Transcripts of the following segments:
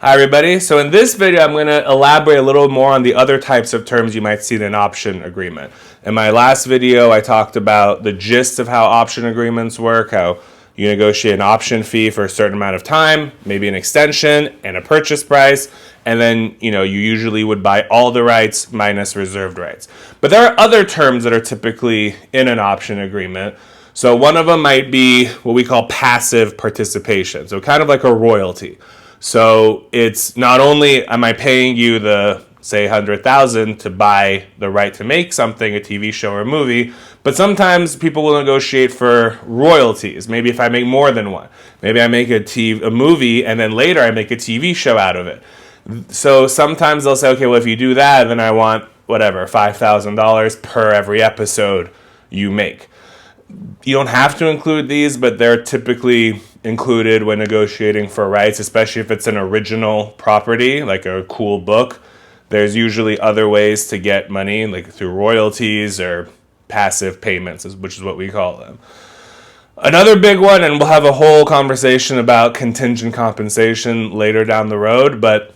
Hi everybody. So in this video, I'm going to elaborate a little more on the other types of terms you might see in an option agreement. In my last video, I talked about the gist of how option agreements work, how you negotiate an option fee for a certain amount of time, maybe an extension and a purchase price, and then, you usually would buy all the rights minus reserved rights. But there are other terms that are typically in an option agreement. So one of them might be what we call passive participation. So kind of like a royalty. So it's not only am I paying you the, say, 100,000 to buy the right to make something, a TV show or a movie, but sometimes people will negotiate for royalties. Maybe if I make more than one. Maybe I make a movie and then later I make a TV show out of it. So sometimes they'll say, okay, well, if you do that, then I want whatever, $5,000 per every episode you make. You don't have to include these, but they're typically included when negotiating for rights, especially if it's an original property, like a cool book. There's usually other ways to get money, like through royalties or passive payments, which is what we call them. Another big one, and we'll have a whole conversation about contingent compensation later down the road, but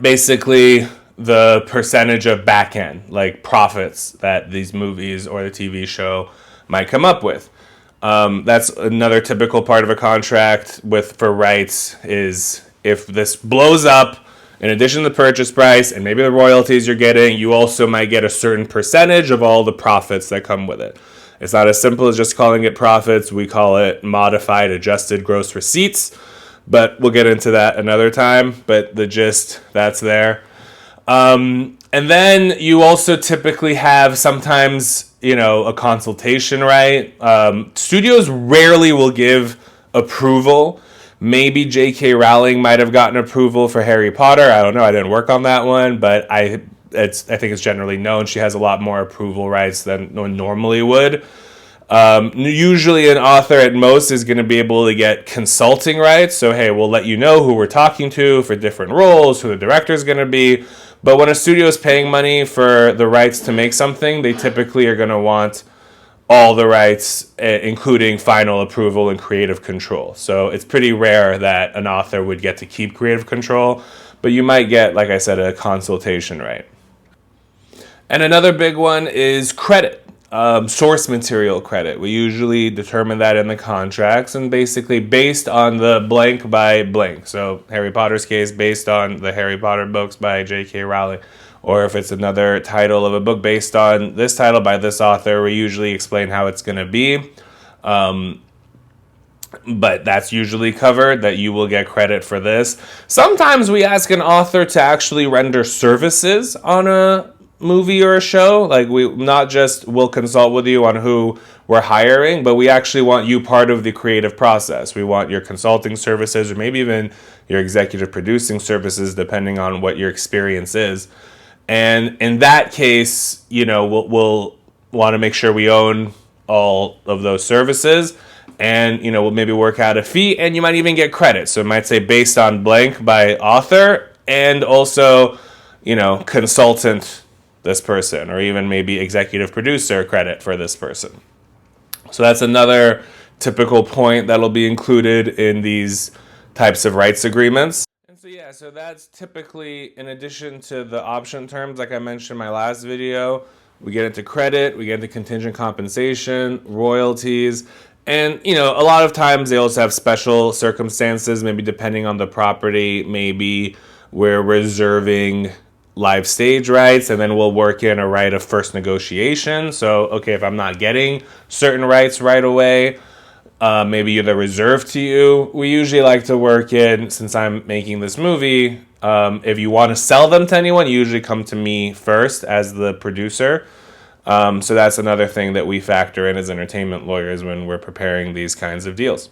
basically the percentage of back end, like profits that these movies or the TV show might come up with. That's another typical part of a contract for rights is if this blows up, in addition to the purchase price and maybe the royalties you're getting, you also might get a certain percentage of all the profits that come with it. It's not as simple as just calling it profits. We call it modified adjusted gross receipts, but we'll get into that another time. But the gist, that's there. And then you also typically have sometimes, a consultation right. Studios rarely will give approval. Maybe J.K. Rowling might have gotten approval for Harry Potter. I don't know. I didn't work on that one, but I think it's generally known she has a lot more approval rights than one normally would. Usually an author at most is going to be able to get consulting rights. So, hey, we'll let you know who we're talking to for different roles, who the director is going to be. But when a studio is paying money for the rights to make something, they typically are going to want all the rights, including final approval and creative control. So it's pretty rare that an author would get to keep creative control, but you might get, like I said, a consultation right. And another big one is credit. Source material credit. We usually determine that in the contracts and basically based on the blank by blank. So Harry Potter's case based on the Harry Potter books by J.K. Rowling. Or if it's another title of a book based on this title by this author, we usually explain how it's going to be. But that's usually covered, that you will get credit for this. Sometimes we ask an author to actually render services on a movie or a show. Like we'll consult with you on who we're hiring, but we actually want you part of the creative process. We want your consulting services or maybe even your executive producing services, depending on what your experience is. And in that case, we'll want to make sure we own all of those services and, we'll maybe work out a fee and you might even get credit. So it might say based on blank by author and also, consultant this person, or even maybe executive producer credit for this person. So that's another typical point that'll be included in these types of rights agreements. And so that's typically, in addition to the option terms, like I mentioned in my last video, we get into credit, we get into contingent compensation, royalties, and, a lot of times they also have special circumstances, maybe depending on the property, maybe we're reserving live stage rights, and then we'll work in a right of first negotiation. So, okay, if I'm not getting certain rights right away, maybe they're reserved to you. We usually like to work in, since I'm making this movie, if you want to sell them to anyone, you usually come to me first as the producer. So that's another thing that we factor in as entertainment lawyers when we're preparing these kinds of deals.